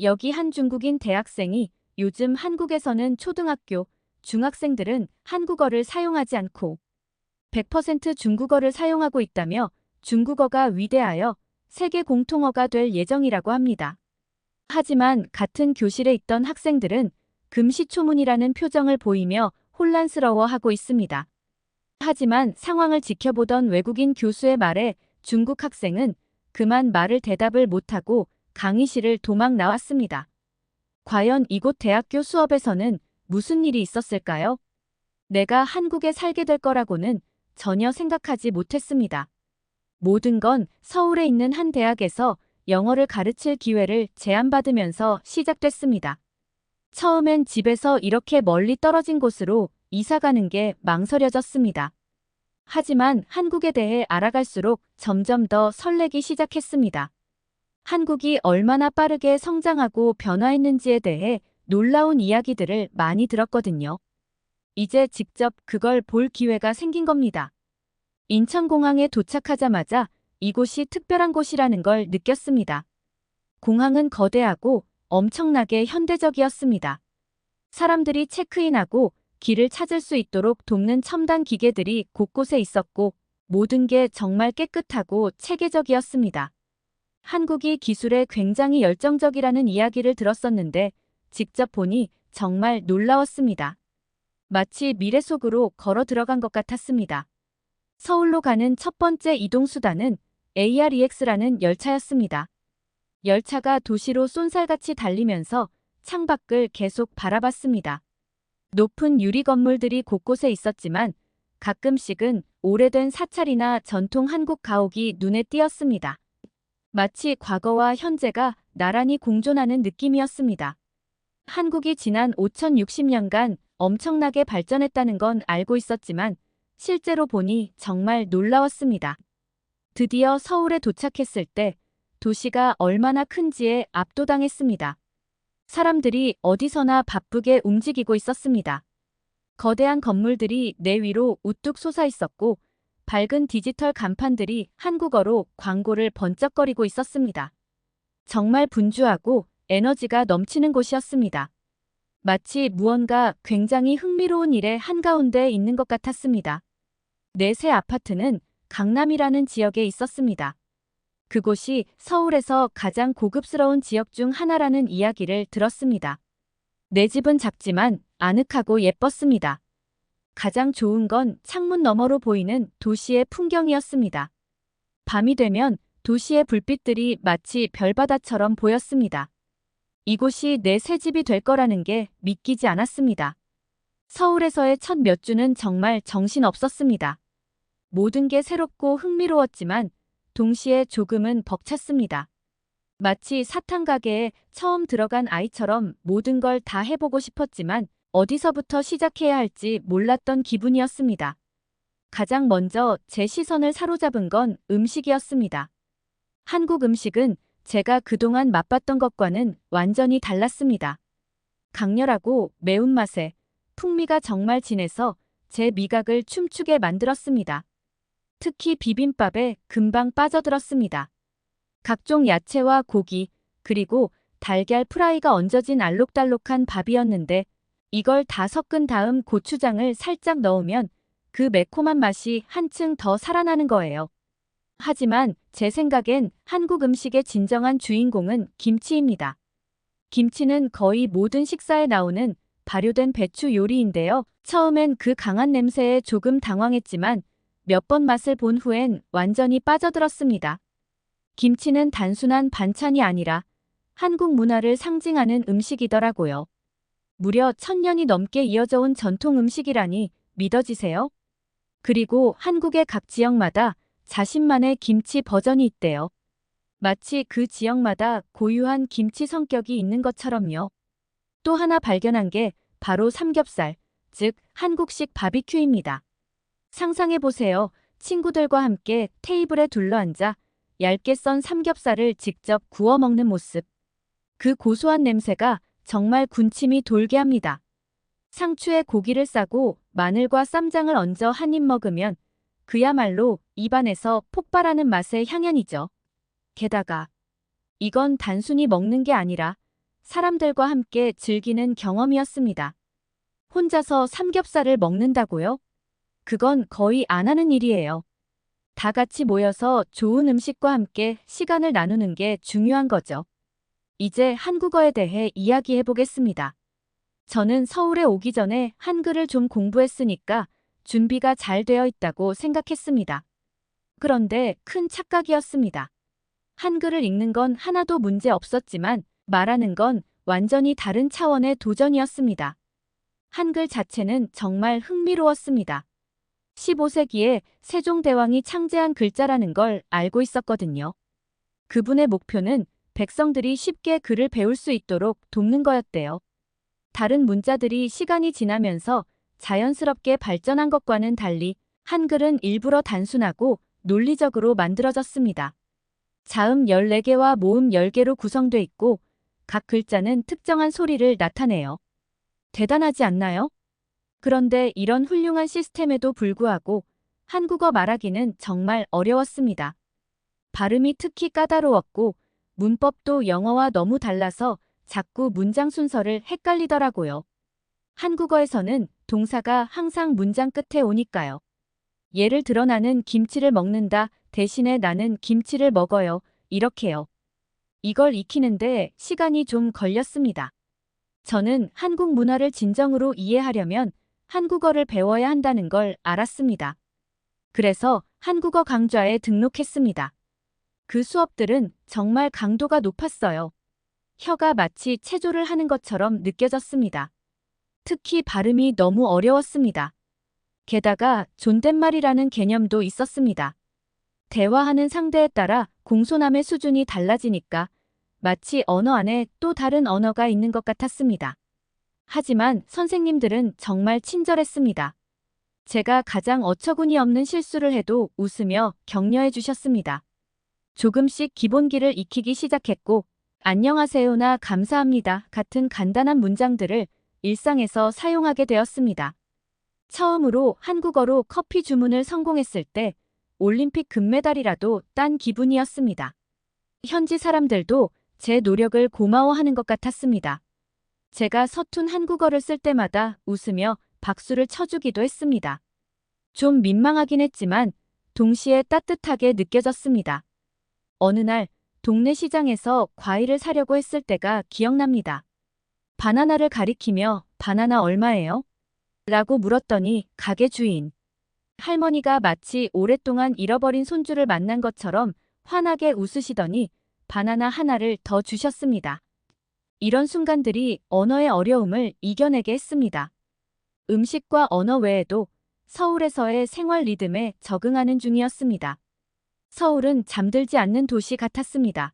여기 한 중국인 대학생이 요즘 한국에서는 초등학교, 중학생들은 한국어를 사용하지 않고 100% 중국어를 사용하고 있다며 중국어가 위대하여 세계 공통어가 될 예정이라고 합니다. 하지만 같은 교실에 있던 학생들은 금시초문이라는 표정을 보이며 혼란스러워하고 있습니다. 하지만 상황을 지켜보던 외국인 교수의 말에 중국 학생은 그만 말을 대답을 못하고 강의실을 도망 나왔습니다. 과연 이곳 대학교 수업에서는 무슨 일이 있었을까요? 내가 한국에 살게 될 거라고는 전혀 생각하지 못했습니다. 모든 건 서울에 있는 한 대학에서 영어를 가르칠 기회를 제안받으면서 시작됐습니다. 처음엔 집에서 이렇게 멀리 떨어진 곳으로 이사 가는 게 망설여졌습니다. 하지만 한국에 대해 알아갈수록 점점 더 설레기 시작했습니다. 한국이 얼마나 빠르게 성장하고 변화했는지에 대해 놀라운 이야기들을 많이 들었거든요. 이제 직접 그걸 볼 기회가 생긴 겁니다. 인천공항에 도착하자마자 이곳이 특별한 곳이라는 걸 느꼈습니다. 공항은 거대하고 엄청나게 현대적이었습니다. 사람들이 체크인하고 길을 찾을 수 있도록 돕는 첨단 기계들이 곳곳에 있었고 모든 게 정말 깨끗하고 체계적이었습니다. 한국이 기술에 굉장히 열정적이라는 이야기를 들었었는데 직접 보니 정말 놀라웠습니다. 마치 미래 속으로 걸어 들어간 것 같았습니다. 서울로 가는 첫 번째 이동수단은 AREX라는 열차였습니다. 열차가 도시로 쏜살같이 달리면서 창밖을 계속 바라봤습니다. 높은 유리 건물들이 곳곳에 있었지만 가끔씩은 오래된 사찰이나 전통 한국 가옥이 눈에 띄었습니다. 마치 과거와 현재가 나란히 공존하는 느낌이었습니다. 한국이 지난 5060년간 엄청나게 발전했다는 건 알고 있었지만 실제로 보니 정말 놀라웠습니다. 드디어 서울에 도착했을 때 도시가 얼마나 큰지에 압도당했습니다. 사람들이 어디서나 바쁘게 움직이고 있었습니다. 거대한 건물들이 내 위로 우뚝 솟아 있었고 밝은 디지털 간판들이 한국어로 광고를 번쩍거리고 있었습니다. 정말 분주하고 에너지가 넘치는 곳이었습니다. 마치 무언가 굉장히 흥미로운 일의 한가운데에 있는 것 같았습니다. 내 새 아파트는 강남이라는 지역에 있었습니다. 그곳이 서울에서 가장 고급스러운 지역 중 하나라는 이야기를 들었습니다. 내 집은 작지만 아늑하고 예뻤습니다. 가장 좋은 건 창문 너머로 보이는 도시의 풍경이었습니다. 밤이 되면 도시의 불빛들이 마치 별바다처럼 보였습니다. 이곳이 내 새 집이 될 거라는 게 믿기지 않았습니다. 서울에서의 첫 몇 주는 정말 정신없었습니다. 모든 게 새롭고 흥미로웠지만 동시에 조금은 벅찼습니다. 마치 사탕 가게에 처음 들어간 아이처럼 모든 걸 다 해보고 싶었지만 어디서부터 시작해야 할지 몰랐던 기분이었습니다. 가장 먼저 제 시선을 사로잡은 건 음식이었습니다. 한국 음식은 제가 그동안 맛봤던 것과는 완전히 달랐습니다. 강렬하고 매운맛에 풍미가 정말 진해서 제 미각을 춤추게 만들었습니다. 특히 비빔밥에 금방 빠져들었습니다. 각종 야채와 고기, 그리고 달걀 프라이가 얹어진 알록달록한 밥이었는데 이걸 다 섞은 다음 고추장을 살짝 넣으면 그 매콤한 맛이 한층 더 살아나는 거예요. 하지만 제 생각엔 한국 음식의 진정한 주인공은 김치입니다. 김치는 거의 모든 식사에 나오는 발효된 배추 요리인데요. 처음엔 그 강한 냄새에 조금 당황했지만 몇 번 맛을 본 후엔 완전히 빠져들었습니다. 김치는 단순한 반찬이 아니라 한국 문화를 상징하는 음식이더라고요. 무려 1000년이 넘게 이어져 온 전통 음식이라니 믿어지세요? 그리고 한국의 각 지역마다 자신만의 김치 버전이 있대요. 마치 그 지역마다 고유한 김치 성격이 있는 것처럼요. 또 하나 발견한 게 바로 삼겹살, 즉 한국식 바비큐입니다. 상상해보세요. 친구들과 함께 테이블에 둘러앉아 얇게 썬 삼겹살을 직접 구워 먹는 모습. 그 고소한 냄새가 정말 군침이 돌게 합니다. 상추에 고기를 싸고 마늘과 쌈장을 얹어 한 입 먹으면 그야말로 입안에서 폭발하는 맛의 향연이죠. 게다가 이건 단순히 먹는 게 아니라 사람들과 함께 즐기는 경험이었습니다. 혼자서 삼겹살을 먹는다고요? 그건 거의 안 하는 일이에요. 다 같이 모여서 좋은 음식과 함께 시간을 나누는 게 중요한 거죠. 이제 한국어에 대해 이야기해 보겠습니다. 저는 서울에 오기 전에 한글을 좀 공부했으니까 준비가 잘 되어 있다고 생각했습니다. 그런데 큰 착각이었습니다. 한글을 읽는 건 하나도 문제 없었지만 말하는 건 완전히 다른 차원의 도전이었습니다. 한글 자체는 정말 흥미로웠습니다. 15세기에 세종대왕이 창제한 글자라는 걸 알고 있었거든요. 그분의 목표는 백성들이 쉽게 글을 배울 수 있도록 돕는 거였대요. 다른 문자들이 시간이 지나면서 자연스럽게 발전한 것과는 달리 한글은 일부러 단순하고 논리적으로 만들어졌습니다. 자음 14개와 모음 10개로 구성돼 있고 각 글자는 특정한 소리를 나타내요. 대단하지 않나요? 그런데 이런 훌륭한 시스템에도 불구하고 한국어 말하기는 정말 어려웠습니다. 발음이 특히 까다로웠고 문법도 영어와 너무 달라서 자꾸 문장 순서를 헷갈리더라고요. 한국어에서는 동사가 항상 문장 끝에 오니까요. 예를 들어 나는 김치를 먹는다 대신에 나는 김치를 먹어요. 이렇게요. 이걸 익히는데 시간이 좀 걸렸습니다. 저는 한국 문화를 진정으로 이해하려면 한국어를 배워야 한다는 걸 알았습니다. 그래서 한국어 강좌에 등록했습니다. 그 수업들은 정말 강도가 높았어요. 혀가 마치 체조를 하는 것처럼 느껴졌습니다. 특히 발음이 너무 어려웠습니다. 게다가 존댓말이라는 개념도 있었습니다. 대화하는 상대에 따라 공손함의 수준이 달라지니까 마치 언어 안에 또 다른 언어가 있는 것 같았습니다. 하지만 선생님들은 정말 친절했습니다. 제가 가장 어처구니 없는 실수를 해도 웃으며 격려해 주셨습니다. 조금씩 기본기를 익히기 시작했고 안녕하세요나 감사합니다 같은 간단한 문장들을 일상에서 사용하게 되었습니다. 처음으로 한국어로 커피 주문을 성공했을 때 올림픽 금메달이라도 딴 기분이었습니다. 현지 사람들도 제 노력을 고마워하는 것 같았습니다. 제가 서툰 한국어를 쓸 때마다 웃으며 박수를 쳐주기도 했습니다. 좀 민망하긴 했지만 동시에 따뜻하게 느껴졌습니다. 어느 날 동네 시장에서 과일을 사려고 했을 때가 기억납니다. 바나나를 가리키며 바나나 얼마예요? 라고 물었더니 가게 주인. 할머니가 마치 오랫동안 잃어버린 손주를 만난 것처럼 환하게 웃으시더니 바나나 하나를 더 주셨습니다. 이런 순간들이 언어의 어려움을 이겨내게 했습니다. 음식과 언어 외에도 서울에서의 생활 리듬에 적응하는 중이었습니다. 서울은 잠들지 않는 도시 같았습니다.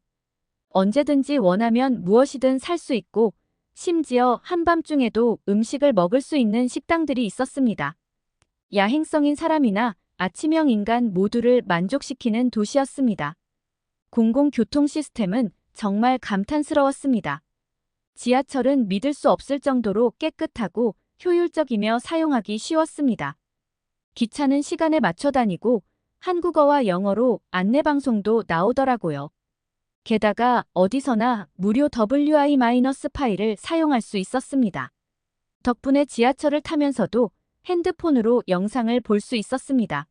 언제든지 원하면 무엇이든 살 수 있고 심지어 한밤중에도 음식을 먹을 수 있는 식당들이 있었습니다. 야행성인 사람이나 아침형 인간 모두를 만족시키는 도시였습니다. 공공교통 시스템은 정말 감탄스러웠습니다. 지하철은 믿을 수 없을 정도로 깨끗하고 효율적이며 사용하기 쉬웠습니다. 기차는 시간에 맞춰 다니고 한국어와 영어로 안내방송도 나오더라고요. 게다가 어디서나 무료 WI- 파일을 사용할 수 있었습니다. 덕분에 지하철을 타면서도 핸드폰으로 영상을 볼 수 있었습니다.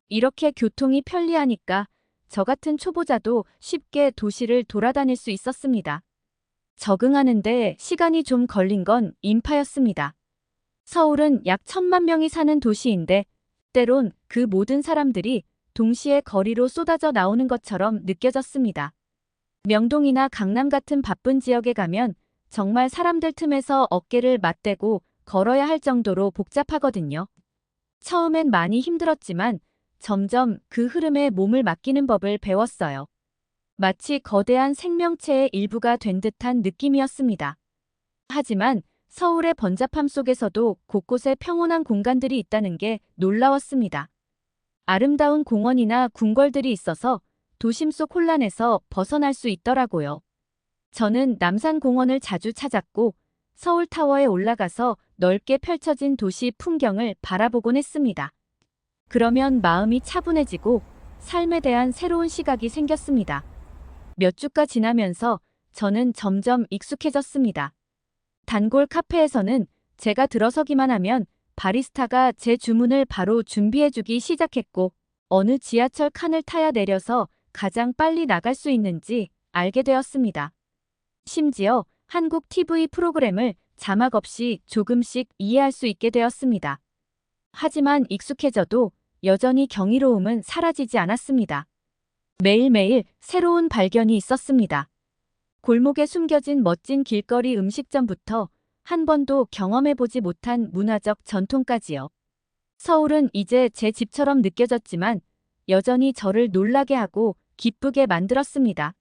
이렇게 교통이 편리하니까 저 같은 초보자도 쉽게 도시를 돌아다닐 수 있었습니다. 적응하는데 시간이 좀 걸린 건 인파였습니다. 서울은 약 1,000만 명이 사는 도시인데 때론 그 모든 사람들이 동시에 거리로 쏟아져 나오는 것처럼 느껴졌습니다. 명동이나 강남 같은 바쁜 지역에 가면 정말 사람들 틈에서 어깨를 맞대고 걸어야 할 정도로 복잡하거든요. 처음엔 많이 힘들었지만 점점 그 흐름에 몸을 맡기는 법을 배웠어요. 마치 거대한 생명체의 일부가 된 듯한 느낌이었습니다. 하지만 서울의 번잡함 속에서도 곳곳에 평온한 공간들이 있다는 게 놀라웠습니다. 아름다운 공원이나 궁궐들이 있어서 도심 속 혼란에서 벗어날 수 있더라고요. 저는 남산공원을 자주 찾았고 서울타워에 올라가서 넓게 펼쳐진 도시 풍경을 바라보곤 했습니다. 그러면 마음이 차분해지고 삶에 대한 새로운 시각이 생겼습니다. 몇 주가 지나면서 저는 점점 익숙해졌습니다. 단골 카페에서는 제가 들어서기만 하면 바리스타가 제 주문을 바로 준비해주기 시작했고, 어느 지하철 칸을 타야 내려서 가장 빨리 나갈 수 있는지 알게 되었습니다. 심지어 한국 TV 프로그램을 자막 없이 조금씩 이해할 수 있게 되었습니다. 하지만 익숙해져도 여전히 경이로움은 사라지지 않았습니다. 매일매일 새로운 발견이 있었습니다. 골목에 숨겨진 멋진 길거리 음식점부터 한 번도 경험해보지 못한 문화적 전통까지요. 서울은 이제 제 집처럼 느껴졌지만 여전히 저를 놀라게 하고 기쁘게 만들었습니다.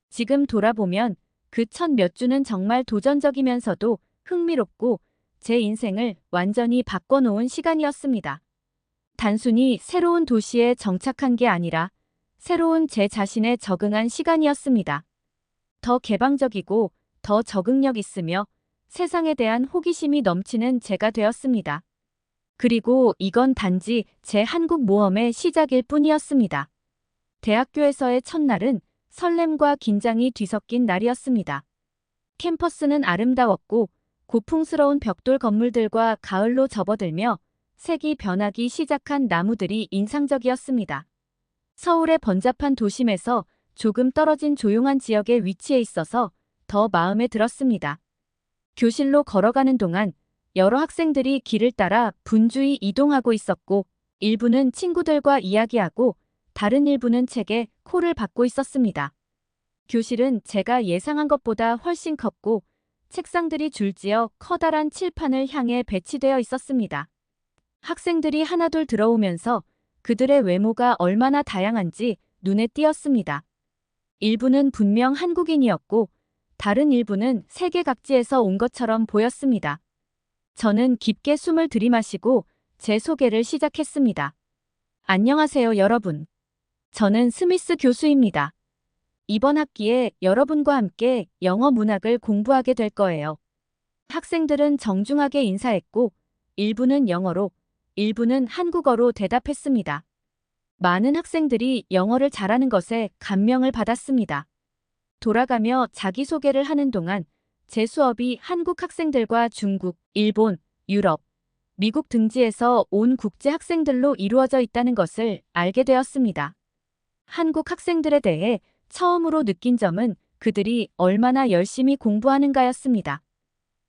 지금 돌아보면 그 첫 몇 주는 정말 도전적이면서도 흥미롭고 제 인생을 완전히 바꿔놓은 시간이었습니다. 단순히 새로운 도시에 정착한 게 아니라 새로운 제 자신에 적응한 시간이었습니다. 더 개방적이고 더 적응력 있으며 세상에 대한 호기심이 넘치는 제가 되었습니다. 그리고 이건 단지 제 한국 모험의 시작일 뿐이었습니다. 대학교에서의 첫날은 설렘과 긴장이 뒤섞인 날이었습니다. 캠퍼스는 아름다웠고 고풍스러운 벽돌 건물들과 가을로 접어들며 색이 변하기 시작한 나무들이 인상적이었습니다. 서울의 번잡한 도심에서 조금 떨어진 조용한 지역에 위치해 있어서 더 마음에 들었습니다. 교실로 걸어가는 동안 여러 학생들이 길을 따라 분주히 이동하고 있었고, 일부는 친구들과 이야기하고 다른 일부는 책에 코를 박고 있었습니다. 교실은 제가 예상한 것보다 훨씬 컸고 책상들이 줄지어 커다란 칠판을 향해 배치되어 있었습니다. 학생들이 하나둘 들어오면서 그들의 외모가 얼마나 다양한지 눈에 띄었습니다. 일부는 분명 한국인이었고 다른 일부는 세계 각지에서 온 것처럼 보였습니다. 저는 깊게 숨을 들이마시고 제 소개를 시작했습니다. 안녕하세요, 여러분. 저는 스미스 교수입니다. 이번 학기에 여러분과 함께 영어 문학을 공부하게 될 거예요. 학생들은 정중하게 인사했고 일부는 영어로, 일부는 한국어로 대답했습니다. 많은 학생들이 영어를 잘하는 것에 감명을 받았습니다. 돌아가며 자기소개를 하는 동안 제 수업이 한국 학생들과 중국, 일본, 유럽, 미국 등지에서 온 국제 학생들로 이루어져 있다는 것을 알게 되었습니다. 한국 학생들에 대해 처음으로 느낀 점은 그들이 얼마나 열심히 공부하는가였습니다.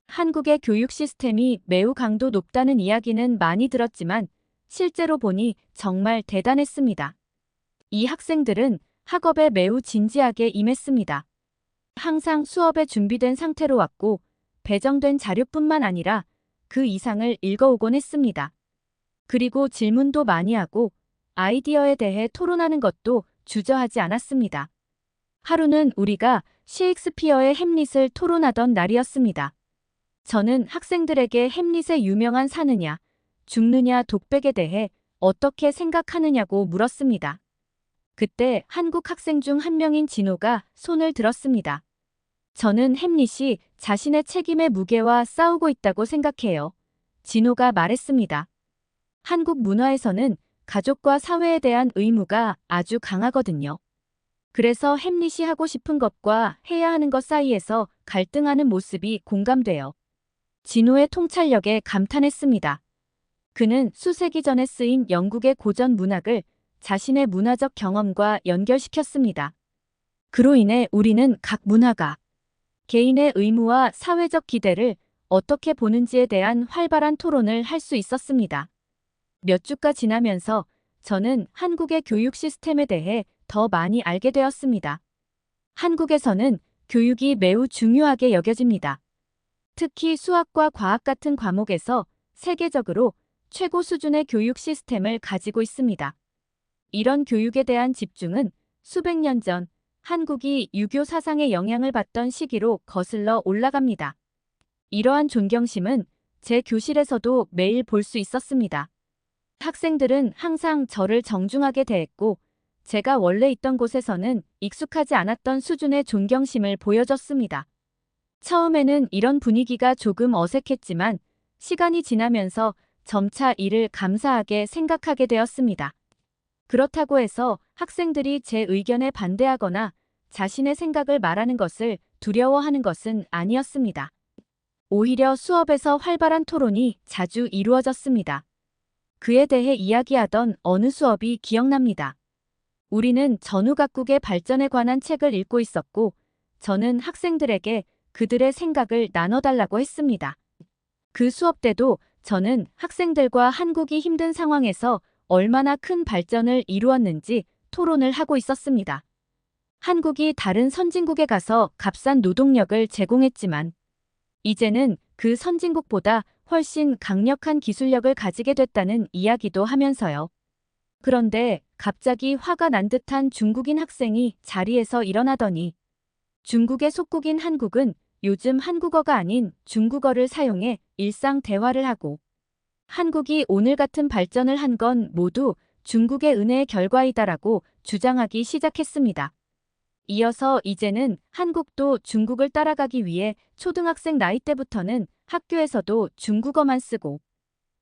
한국의 교육 시스템이 매우 강도 높다는 이야기는 많이 들었지만 실제로 보니 정말 대단했습니다. 이 학생들은 학업에 매우 진지하게 임했습니다. 항상 수업에 준비된 상태로 왔고 배정된 자료뿐만 아니라 그 이상을 읽어오곤 했습니다. 그리고 질문도 많이 하고 아이디어에 대해 토론하는 것도 주저하지 않았습니다. 하루는 우리가 셰익스피어의 햄릿을 토론하던 날이었습니다. 저는 학생들에게 햄릿의 유명한 사느냐, 죽느냐 독백에 대해 어떻게 생각하느냐고 물었습니다. 그때 한국 학생 중 한 명인 진호가 손을 들었습니다. 저는 햄릿이 자신의 책임의 무게와 싸우고 있다고 생각해요. 진호가 말했습니다. 한국 문화에서는 가족과 사회에 대한 의무가 아주 강하거든요. 그래서 햄릿이 하고 싶은 것과 해야 하는 것 사이에서 갈등하는 모습이 공감돼요. 진호의 통찰력에 감탄했습니다. 그는 수세기 전에 쓰인 영국의 고전 문학을 자신의 문화적 경험과 연결시켰습니다. 그로 인해 우리는 각 문화가 개인의 의무와 사회적 기대를 어떻게 보는지에 대한 활발한 토론을 할 수 있었습니다. 몇 주가 지나면서 저는 한국의 교육 시스템에 대해 더 많이 알게 되었습니다. 한국에서는 교육이 매우 중요하게 여겨집니다. 특히 수학과 과학 같은 과목에서 세계적으로 최고 수준의 교육 시스템을 가지고 있습니다. 이런 교육에 대한 집중은 수백 년 전 한국이 유교 사상의 영향을 받던 시기로 거슬러 올라갑니다. 이러한 존경심은 제 교실에서도 매일 볼 수 있었습니다. 학생들은 항상 저를 정중하게 대했고 제가 원래 있던 곳에서는 익숙하지 않았던 수준의 존경심을 보여줬습니다. 처음에는 이런 분위기가 조금 어색했지만 시간이 지나면서 점차 이를 감사하게 생각하게 되었습니다. 그렇다고 해서 학생들이 제 의견에 반대하거나 자신의 생각을 말하는 것을 두려워하는 것은 아니었습니다. 오히려 수업에서 활발한 토론이 자주 이루어졌습니다. 그에 대해 이야기하던 어느 수업이 기억납니다. 우리는 전후각국의 발전에 관한 책을 읽고 있었고, 저는 학생들에게 그들의 생각을 나눠달라고 했습니다. 그 수업 때도 저는 학생들과 한국이 힘든 상황에서 얼마나 큰 발전을 이루었는지 토론을 하고 있었습니다. 한국이 다른 선진국에 가서 값싼 노동력을 제공했지만, 이제는 그 선진국보다 훨씬 강력한 기술력을 가지게 됐다는 이야기도 하면서요. 그런데 갑자기 화가 난 듯한 중국인 학생이 자리에서 일어나더니 중국의 속국인 한국은 요즘 한국어가 아닌 중국어를 사용해 일상 대화를 하고 한국이 오늘 같은 발전을 한 건 모두 중국의 은혜의 결과이다라고 주장하기 시작했습니다. 이어서 이제는 한국도 중국을 따라가기 위해 초등학생 나이 때부터는 학교에서도 중국어만 쓰고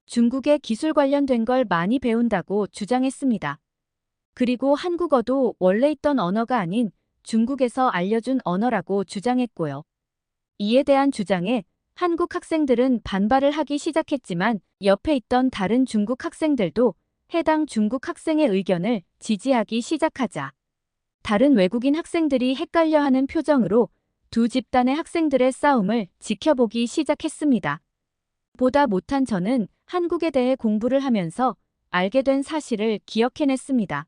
중국의 기술 관련된 걸 많이 배운다고 주장했습니다. 그리고 한국어도 원래 있던 언어가 아닌 중국에서 알려준 언어라고 주장했고요. 이에 대한 주장에 한국 학생들은 반발을 하기 시작했지만 옆에 있던 다른 중국 학생들도 해당 중국 학생의 의견을 지지하기 시작하자 다른 외국인 학생들이 헷갈려하는 표정으로 두 집단의 학생들의 싸움을 지켜보기 시작했습니다. 보다 못한 저는 한국에 대해 공부를 하면서 알게 된 사실을 기억해냈습니다.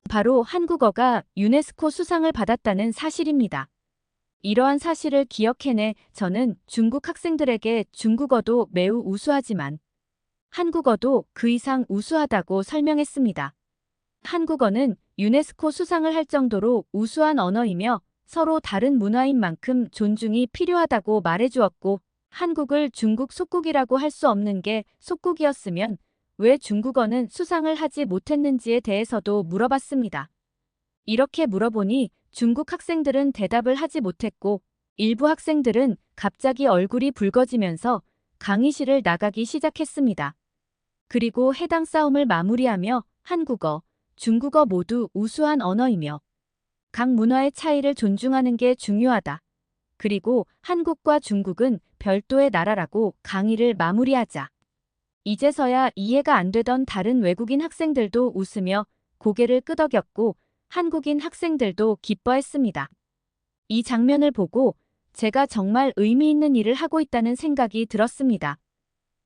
바로 한국어가 유네스코 수상을 받았다는 사실입니다. 이러한 사실을 기억해내 저는 중국 학생들에게 중국어도 매우 우수하지만 한국어도 그 이상 우수하다고 설명했습니다. 한국어는 유네스코 수상을 할 정도로 우수한 언어이며 서로 다른 문화인 만큼 존중이 필요하다고 말해주었고 한국을 중국 속국이라고 할 수 없는 게 속국이었으면 왜 중국어는 수상을 하지 못했는지에 대해서도 물어봤습니다. 이렇게 물어보니 중국 학생들은 대답을 하지 못했고 일부 학생들은 갑자기 얼굴이 붉어지면서 강의실을 나가기 시작했습니다. 그리고 해당 싸움을 마무리하며 한국어, 중국어 모두 우수한 언어이며 각 문화의 차이를 존중하는 게 중요하다. 그리고 한국과 중국은 별도의 나라라고 강의를 마무리하자 이제서야 이해가 안 되던 다른 외국인 학생들도 웃으며 고개를 끄덕였고 한국인 학생들도 기뻐했습니다. 이 장면을 보고 제가 정말 의미 있는 일을 하고 있다는 생각이 들었습니다.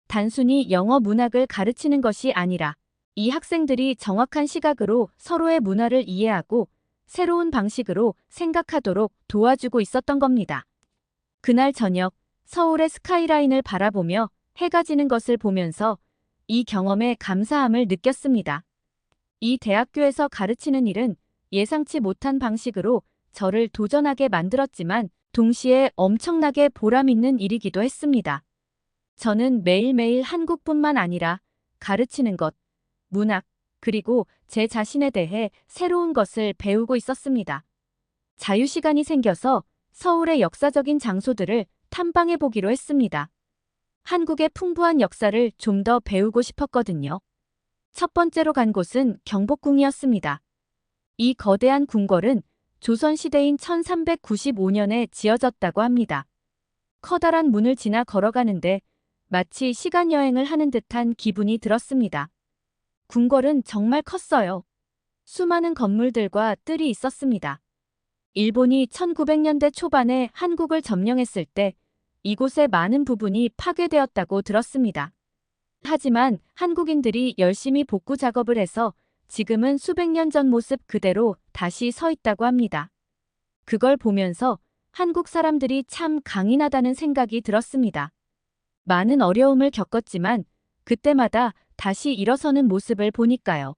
단순히 영어 문학을 가르치는 것이 아니라 이 학생들이 정확한 시각으로 서로의 문화를 이해하고 새로운 방식으로 생각하도록 도와주고 있었던 겁니다. 그날 저녁 서울의 스카이라인을 바라보며 해가 지는 것을 보면서 이 경험에 감사함을 느꼈습니다. 이 대학교에서 가르치는 일은 예상치 못한 방식으로 저를 도전하게 만들었지만 동시에 엄청나게 보람 있는 일이기도 했습니다. 저는 매일매일 한국뿐만 아니라 가르치는 것, 문학, 그리고 제 자신에 대해 새로운 것을 배우고 있었습니다. 자유시간이 생겨서 서울의 역사적인 장소들을 탐방해 보기로 했습니다. 한국의 풍부한 역사를 좀 더 배우고 싶었거든요. 첫 번째로 간 곳은 경복궁이었습니다. 이 거대한 궁궐은 조선시대인 1395년에 지어졌다고 합니다. 커다란 문을 지나 걸어가는데 마치 시간여행을 하는 듯한 기분이 들었습니다. 궁궐은 정말 컸어요. 수많은 건물들과 뜰이 있었습니다. 일본이 1900년대 초반에 한국을 점령했을 때 이곳의 많은 부분이 파괴되었다고 들었습니다. 하지만 한국인들이 열심히 복구 작업을 해서 지금은 수백 년 전 모습 그대로 다시 서 있다고 합니다. 그걸 보면서 한국 사람들이 참 강인하다는 생각이 들었습니다. 많은 어려움을 겪었지만 그때마다 다시 일어서는 모습을 보니까요.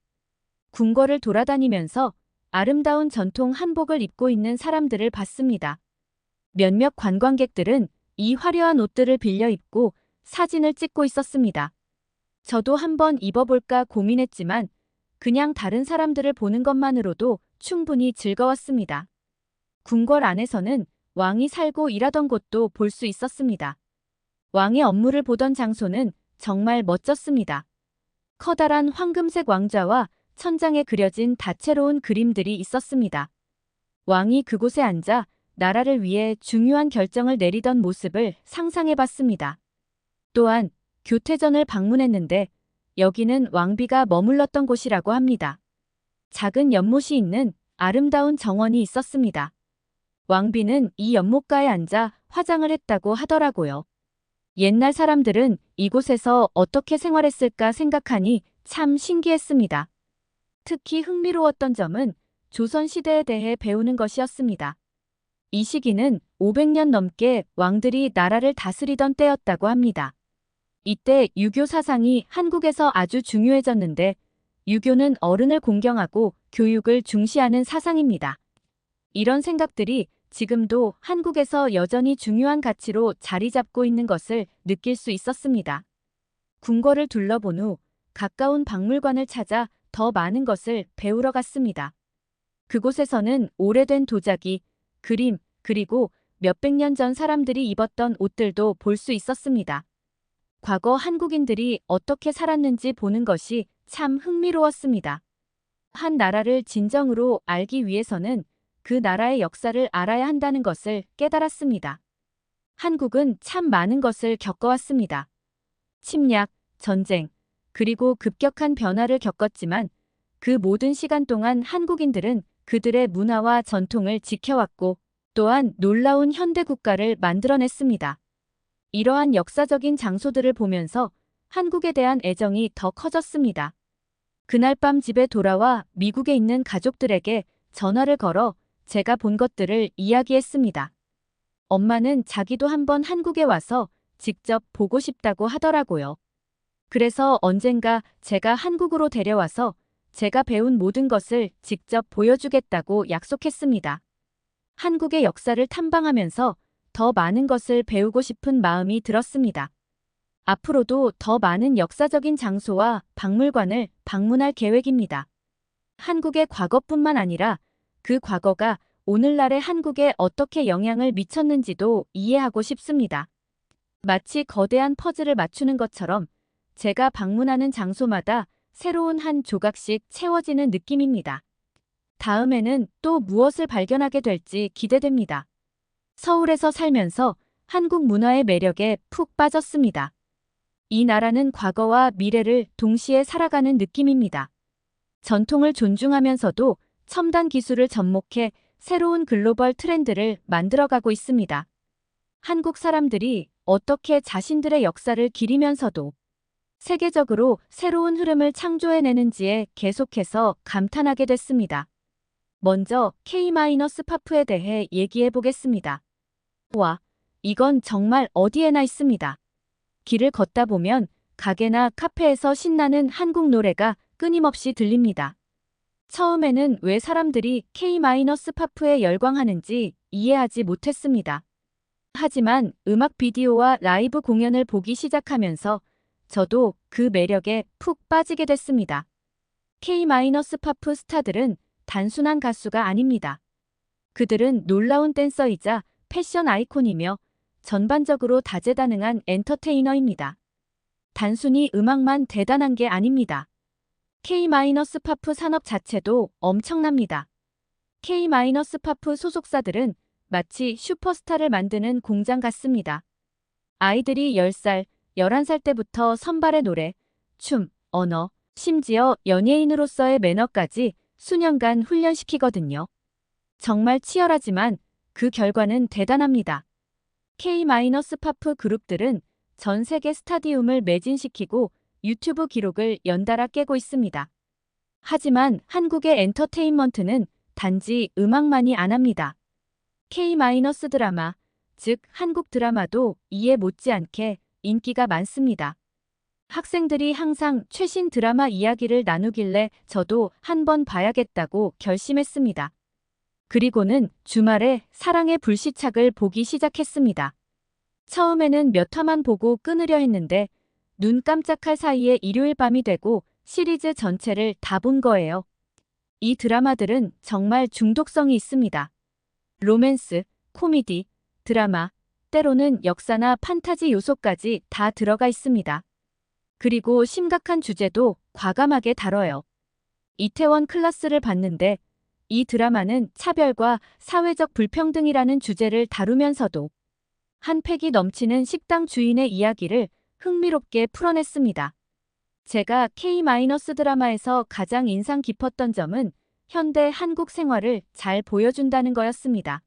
궁궐을 돌아다니면서 아름다운 전통 한복을 입고 있는 사람들을 봤습니다. 몇몇 관광객들은 이 화려한 옷들을 빌려 입고 사진을 찍고 있었습니다. 저도 한번 입어볼까 고민했지만 그냥 다른 사람들을 보는 것만으로도 충분히 즐거웠습니다. 궁궐 안에서는 왕이 살고 일하던 곳도 볼 수 있었습니다. 왕의 업무를 보던 장소는 정말 멋졌습니다. 커다란 황금색 왕좌와 천장에 그려진 다채로운 그림들이 있었습니다. 왕이 그곳에 앉아 나라를 위해 중요한 결정을 내리던 모습을 상상해봤습니다. 또한 교태전을 방문했는데 여기는 왕비가 머물렀던 곳이라고 합니다. 작은 연못이 있는 아름다운 정원이 있었습니다. 왕비는 이 연못가에 앉아 화장을 했다고 하더라고요. 옛날 사람들은 이곳에서 어떻게 생활했을까 생각하니 참 신기했습니다. 특히 흥미로웠던 점은 조선시대에 대해 배우는 것이었습니다. 이 시기는 500년 넘게 왕들이 나라를 다스리던 때였다고 합니다. 이때 유교 사상이 한국에서 아주 중요해졌는데 유교는 어른을 공경하고 교육을 중시하는 사상입니다. 이런 생각들이 지금도 한국에서 여전히 중요한 가치로 자리 잡고 있는 것을 느낄 수 있었습니다. 궁궐을 둘러본 후 가까운 박물관을 찾아 더 많은 것을 배우러 갔습니다. 그곳에서는 오래된 도자기, 그림, 그리고 몇백 년 전 사람들이 입었던 옷들도 볼 수 있었습니다. 과거 한국인들이 어떻게 살았는지 보는 것이 참 흥미로웠습니다. 한 나라를 진정으로 알기 위해서는 그 나라의 역사를 알아야 한다는 것을 깨달았습니다. 한국은 참 많은 것을 겪어왔습니다. 침략, 전쟁, 그리고 급격한 변화를 겪었지만 그 모든 시간 동안 한국인들은 그들의 문화와 전통을 지켜왔고 또한 놀라운 현대 국가를 만들어냈습니다. 이러한 역사적인 장소들을 보면서 한국에 대한 애정이 더 커졌습니다. 그날 밤 집에 돌아와 미국에 있는 가족들에게 전화를 걸어 제가 본 것들을 이야기했습니다. 엄마는 자기도 한번 한국에 와서 직접 보고 싶다고 하더라고요. 그래서 언젠가 제가 한국으로 데려와서 제가 배운 모든 것을 직접 보여주겠다고 약속했습니다. 한국의 역사를 탐방하면서 더 많은 것을 배우고 싶은 마음이 들었습니다. 앞으로도 더 많은 역사적인 장소와 박물관을 방문할 계획입니다. 한국의 과거뿐만 아니라 그 과거가 오늘날의 한국에 어떻게 영향을 미쳤는지도 이해하고 싶습니다. 마치 거대한 퍼즐을 맞추는 것처럼 제가 방문하는 장소마다 새로운 한 조각씩 채워지는 느낌입니다. 다음에는 또 무엇을 발견하게 될지 기대됩니다. 서울에서 살면서 한국 문화의 매력에 푹 빠졌습니다. 이 나라는 과거와 미래를 동시에 살아가는 느낌입니다. 전통을 존중하면서도 첨단 기술을 접목해 새로운 글로벌 트렌드를 만들어가고 있습니다. 한국 사람들이 어떻게 자신들의 역사를 기리면서도 세계적으로 새로운 흐름을 창조해내는지에 계속해서 감탄하게 됐습니다. 먼저 K-파프에 대해 얘기해 보겠습니다. 와, 이건 정말 어디에나 있습니다. 길을 걷다 보면 가게나 카페에서 신나는 한국 노래가 끊임없이 들립니다. 처음에는 왜 사람들이 K-파프에 열광하는지 이해하지 못했습니다. 하지만 음악 비디오와 라이브 공연을 보기 시작하면서 저도 그 매력에 푹 빠지게 됐습니다. K-파프 스타들은 단순한 가수가 아닙니다. 그들은 놀라운 댄서이자 패션 아이콘이며 전반적으로 다재다능한 엔터테이너입니다. 단순히 음악만 대단한 게 아닙니다. K-파프 산업 자체도 엄청납니다. K-파프 소속사들은 마치 슈퍼스타를 만드는 공장 같습니다. 아이들이 10살, 11살 때부터 선발의 노래, 춤, 언어, 심지어 연예인으로서의 매너까지 수년간 훈련시키거든요. 정말 치열하지만 그 결과는 대단합니다. K-파프 그룹들은 전 세계 스타디움을 매진시키고 유튜브 기록을 연달아 깨고 있습니다. 하지만 한국의 엔터테인먼트는 단지 음악만이 안 합니다. K- 드라마, 즉 한국 드라마도 이에 못지않게 인기가 많습니다. 학생들이 항상 최신 드라마 이야기를 나누길래 저도 한번 봐야겠다고 결심했습니다. 그리고는 주말에 사랑의 불시착을 보기 시작했습니다. 처음에는 몇 화만 보고 끊으려 했는데 눈 깜짝할 사이에 일요일 밤이 되고 시리즈 전체를 다 본 거예요. 이 드라마들은 정말 중독성이 있습니다. 로맨스, 코미디, 드라마, 때로는 역사나 판타지 요소까지 다 들어가 있습니다. 그리고 심각한 주제도 과감하게 다뤄요. 이태원 클라스를 봤는데 이 드라마는 차별과 사회적 불평등이라는 주제를 다루면서도 한 팩이 넘치는 식당 주인의 이야기를 흥미롭게 풀어냈습니다. 제가 K- 드라마에서 가장 인상 깊었던 점은 현대 한국 생활을 잘 보여준다는 거였습니다.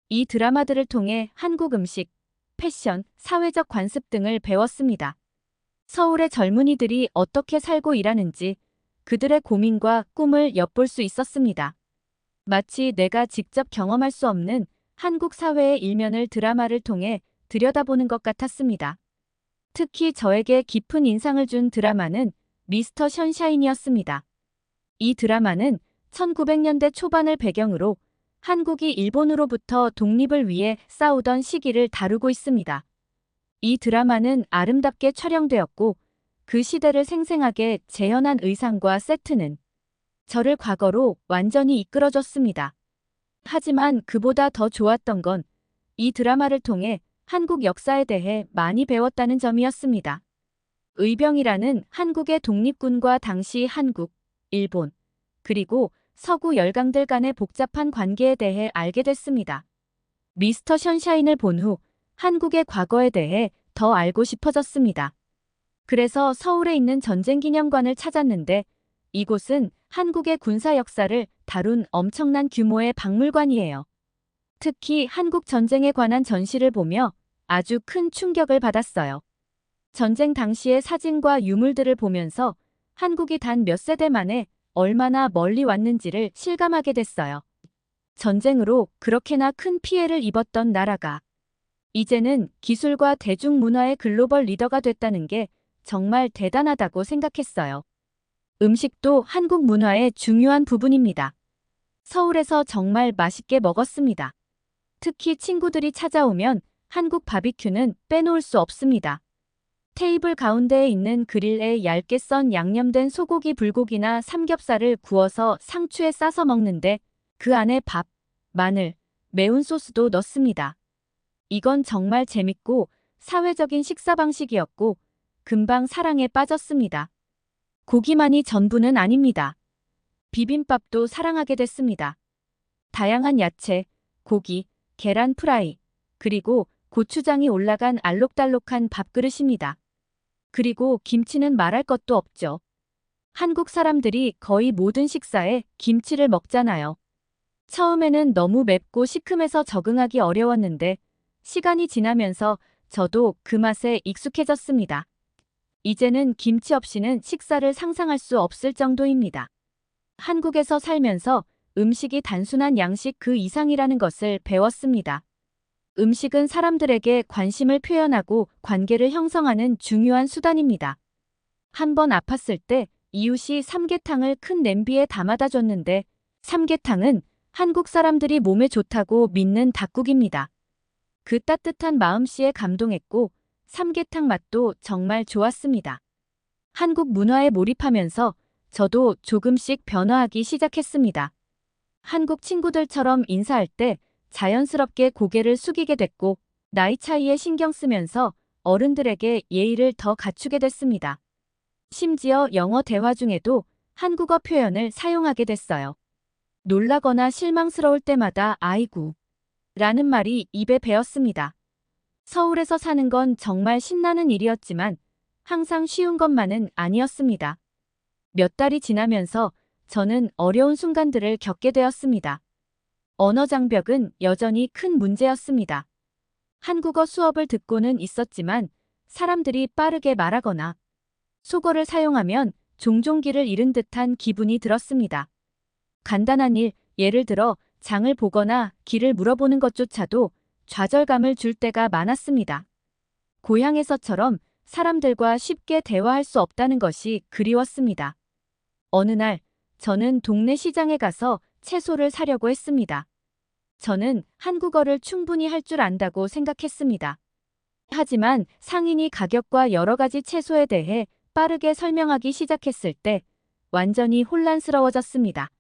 이 드라마들을 통해 한국 음식, 패션, 사회적 관습 등을 배웠습니다. 서울의 젊은이들이 어떻게 살고 일하는지 그들의 고민과 꿈을 엿볼 수 있었습니다. 마치 내가 직접 경험할 수 없는 한국 사회의 일면을 드라마를 통해 들여다보는 것 같았습니다. 특히 저에게 깊은 인상을 준 드라마는 미스터 션샤인이었습니다. 이 드라마는 1900년대 초반을 배경으로 한국이 일본으로부터 독립을 위해 싸우던 시기를 다루고 있습니다. 이 드라마는 아름답게 촬영되었고 그 시대를 생생하게 재현한 의상과 세트는 저를 과거로 완전히 이끌어줬습니다. 하지만 그보다 더 좋았던 건 이 드라마를 통해 한국 역사에 대해 많이 배웠다는 점이었습니다. 의병이라는 한국의 독립군과 당시 한국, 일본, 그리고 서구 열강들 간의 복잡한 관계에 대해 알게 됐습니다. 미스터 션샤인을 본 후 한국의 과거에 대해 더 알고 싶어졌습니다. 그래서 서울에 있는 전쟁기념관을 찾았는데 이곳은 한국의 군사 역사를 다룬 엄청난 규모의 박물관이에요. 특히 한국 전쟁에 관한 전시를 보며 아주 큰 충격을 받았어요. 전쟁 당시의 사진과 유물들을 보면서 한국이 단 몇 세대 만에 얼마나 멀리 왔는지를 실감하게 됐어요. 전쟁으로 그렇게나 큰 피해를 입었던 나라가 이제는 기술과 대중문화의 글로벌 리더가 됐다는 게 정말 대단하다고 생각했어요. 음식도 한국 문화의 중요한 부분입니다. 서울에서 정말 맛있게 먹었습니다. 특히 친구들이 찾아오면 한국 바비큐는 빼놓을 수 없습니다. 테이블 가운데에 있는 그릴에 얇게 썬 양념된 소고기, 불고기나 삼겹살을 구워서 상추에 싸서 먹는데 그 안에 밥, 마늘, 매운 소스도 넣습니다. 이건 정말 재밌고 사회적인 식사 방식이었고 금방 사랑에 빠졌습니다. 고기만이 전부는 아닙니다. 비빔밥도 사랑하게 됐습니다. 다양한 야채, 고기, 계란 프라이, 그리고 고추장이 올라간 알록달록한 밥그릇입니다. 그리고 김치는 말할 것도 없죠. 한국 사람들이 거의 모든 식사에 김치를 먹잖아요. 처음에는 너무 맵고 시큼해서 적응하기 어려웠는데 시간이 지나면서 저도 그 맛에 익숙해졌습니다. 이제는 김치 없이는 식사를 상상할 수 없을 정도입니다. 한국에서 살면서 음식이 단순한 양식 그 이상이라는 것을 배웠습니다. 음식은 사람들에게 관심을 표현하고 관계를 형성하는 중요한 수단입니다. 한 번 아팠을 때 이웃이 삼계탕을 큰 냄비에 담아다 줬는데 삼계탕은 한국 사람들이 몸에 좋다고 믿는 닭국입니다. 그 따뜻한 마음씨에 감동했고 삼계탕 맛도 정말 좋았습니다. 한국 문화에 몰입하면서 저도 조금씩 변화하기 시작했습니다. 한국 친구들처럼 인사할 때 자연스럽게 고개를 숙이게 됐고 나이 차이에 신경 쓰면서 어른들에게 예의를 더 갖추게 됐습니다. 심지어 영어 대화 중에도 한국어 표현을 사용하게 됐어요. 놀라거나 실망스러울 때마다 아이고 라는 말이 입에 배었습니다. 서울에서 사는 건 정말 신나는 일이었지만 항상 쉬운 것만은 아니었습니다. 몇 달이 지나면서 저는 어려운 순간들을 겪게 되었습니다. 언어 장벽은 여전히 큰 문제였습니다. 한국어 수업을 듣고는 있었지만 사람들이 빠르게 말하거나 속어를 사용하면 종종 길을 잃은 듯한 기분이 들었습니다. 간단한 일, 예를 들어 장을 보거나 길을 물어보는 것조차도 좌절감을 줄 때가 많았습니다. 고향에서처럼 사람들과 쉽게 대화할 수 없다는 것이 그리웠습니다. 어느 날 저는 동네 시장에 가서 채소를 사려고 했습니다. 저는 한국어를 충분히 할 줄 안다고 생각했습니다. 하지만 상인이 가격과 여러 가지 채소에 대해 빠르게 설명하기 시작했을 때 완전히 혼란스러워졌습니다.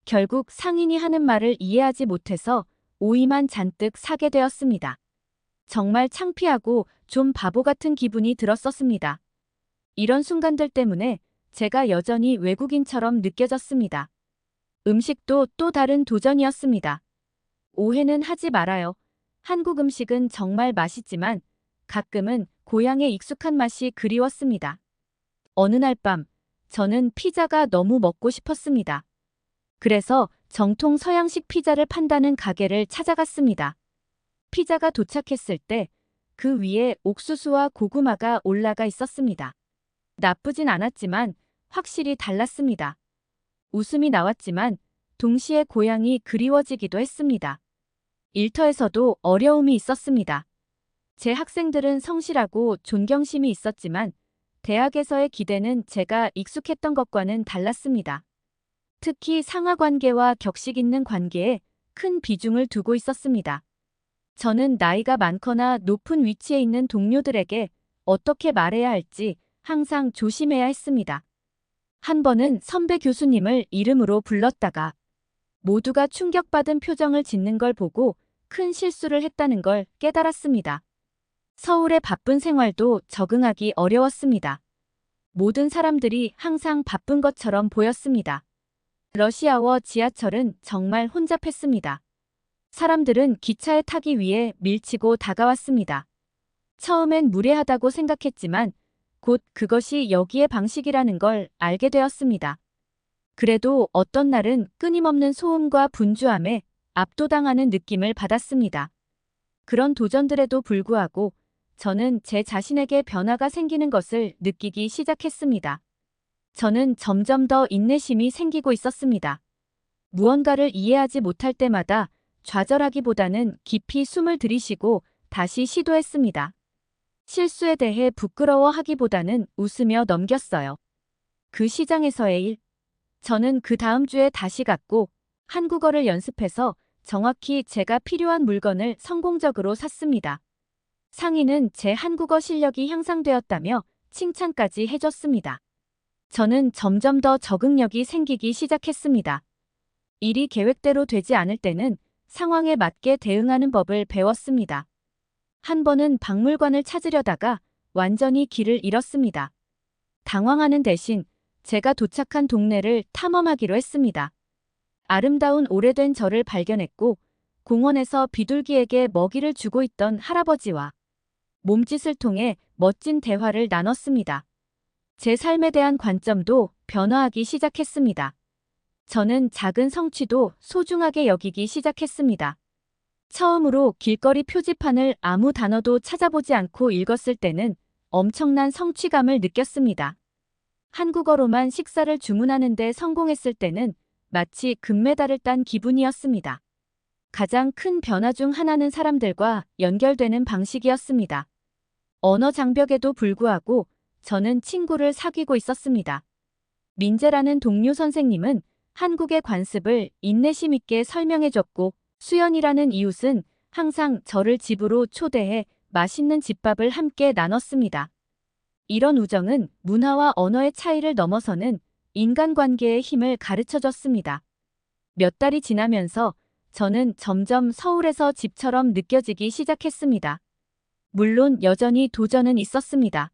결국 상인이 하는 말을 이해하지 못해서 오이만 잔뜩 사게 되었습니다. 정말 창피하고 좀 바보 같은 기분이 들었었습니다. 이런 순간들 때문에 제가 여전히 외국인처럼 느껴졌습니다. 음식도 또 다른 도전이었습니다. 오해는 하지 말아요. 한국 음식은 정말 맛있지만 가끔은 고향의 익숙한 맛이 그리웠습니다. 어느 날 밤, 저는 피자가 너무 먹고 싶었습니다. 그래서 정통 서양식 피자를 판다는 가게를 찾아갔습니다. 피자가 도착했을 때 그 위에 옥수수와 고구마가 올라가 있었습니다. 나쁘진 않았지만 확실히 달랐습니다. 웃음이 나왔지만 동시에 고향이 그리워지기도 했습니다. 일터에서도 어려움이 있었습니다. 제 학생들은 성실하고 존경심이 있었지만 대학에서의 기대는 제가 익숙했던 것과는 달랐습니다. 특히 상하관계와 격식 있는 관계에 큰 비중을 두고 있었습니다. 저는 나이가 많거나 높은 위치에 있는 동료들에게 어떻게 말해야 할지 항상 조심해야 했습니다. 한 번은 선배 교수님을 이름으로 불렀다가 모두가 충격받은 표정을 짓는 걸 보고 큰 실수를 했다는 걸 깨달았습니다. 서울의 바쁜 생활도 적응하기 어려웠습니다. 모든 사람들이 항상 바쁜 것처럼 보였습니다. 러시아워 지하철은 정말 혼잡했습니다. 사람들은 기차에 타기 위해 밀치고 다가왔습니다. 처음엔 무례하다고 생각했지만 곧 그것이 여기의 방식이라는 걸 알게 되었습니다. 그래도 어떤 날은 끊임없는 소음과 분주함에 압도당하는 느낌을 받았습니다. 그런 도전들에도 불구하고 저는 제 자신에게 변화가 생기는 것을 느끼기 시작했습니다. 저는 점점 더 인내심이 생기고 있었습니다. 무언가를 이해하지 못할 때마다 좌절하기보다는 깊이 숨을 들이쉬고 다시 시도했습니다. 실수에 대해 부끄러워하기보다는 웃으며 넘겼어요. 그 시장에서의 일. 저는 그 다음 주에 다시 갔고 한국어를 연습해서 정확히 제가 필요한 물건을 성공적으로 샀습니다. 상인은 제 한국어 실력이 향상되었다며 칭찬까지 해줬습니다. 저는 점점 더 적응력이 생기기 시작했습니다. 일이 계획대로 되지 않을 때는 상황에 맞게 대응하는 법을 배웠습니다. 한 번은 박물관을 찾으려다가 완전히 길을 잃었습니다. 당황하는 대신 제가 도착한 동네를 탐험하기로 했습니다. 아름다운 오래된 절을 발견했고 공원에서 비둘기에게 먹이를 주고 있던 할아버지와 몸짓을 통해 멋진 대화를 나눴습니다. 제 삶에 대한 관점도 변화하기 시작했습니다. 저는 작은 성취도 소중하게 여기기 시작했습니다. 처음으로 길거리 표지판을 아무 단어도 찾아보지 않고 읽었을 때는 엄청난 성취감을 느꼈습니다. 한국어로만 식사를 주문하는데 성공했을 때는 마치 금메달을 딴 기분이었습니다. 가장 큰 변화 중 하나는 사람들과 연결되는 방식이었습니다. 언어 장벽에도 불구하고 저는 친구를 사귀고 있었습니다. 민재라는 동료 선생님은 한국의 관습을 인내심 있게 설명해줬고 수연이라는 이웃은 항상 저를 집으로 초대해 맛있는 집밥을 함께 나눴습니다. 이런 우정은 문화와 언어의 차이를 넘어서는 인간관계의 힘을 가르쳐줬습니다. 몇 달이 지나면서 저는 점점 서울에서 집처럼 느껴지기 시작했습니다. 물론 여전히 도전은 있었습니다.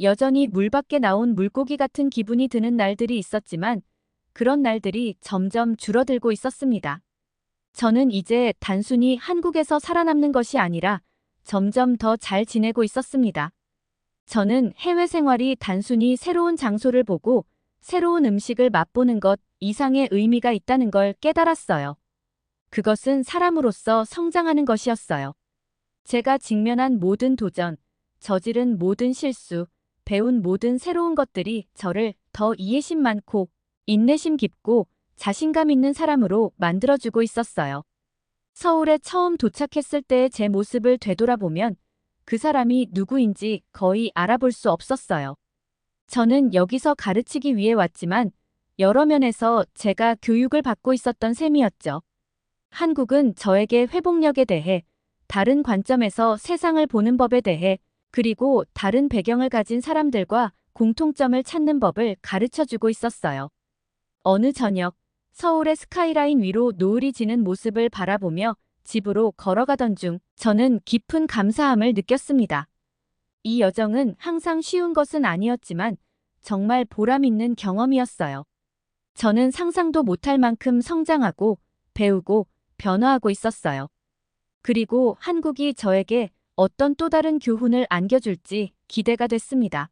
여전히 물 밖에 나온 물고기 같은 기분이 드는 날들이 있었지만 그런 날들이 점점 줄어들고 있었습니다. 저는 이제 단순히 한국에서 살아남는 것이 아니라 점점 더 잘 지내고 있었습니다. 저는 해외 생활이 단순히 새로운 장소를 보고 새로운 음식을 맛보는 것 이상의 의미가 있다는 걸 깨달았어요. 그것은 사람으로서 성장하는 것이었어요. 제가 직면한 모든 도전, 저지른 모든 실수, 배운 모든 새로운 것들이 저를 더 이해심 많고 인내심 깊고 자신감 있는 사람으로 만들어주고 있었어요. 서울에 처음 도착했을 때의 제 모습을 되돌아보면 그 사람이 누구인지 거의 알아볼 수 없었어요. 저는 여기서 가르치기 위해 왔지만 여러 면에서 제가 교육을 받고 있었던 셈이었죠. 한국은 저에게 회복력에 대해, 다른 관점에서 세상을 보는 법에 대해, 그리고 다른 배경을 가진 사람들과 공통점을 찾는 법을 가르쳐주고 있었어요. 어느 저녁, 서울의 스카이라인 위로 노을이 지는 모습을 바라보며 집으로 걸어가던 중 저는 깊은 감사함을 느꼈습니다. 이 여정은 항상 쉬운 것은 아니었지만 정말 보람 있는 경험이었어요. 저는 상상도 못할 만큼 성장하고 배우고 변화하고 있었어요. 그리고 한국이 저에게 어떤 또 다른 교훈을 안겨줄지 기대가 됐습니다.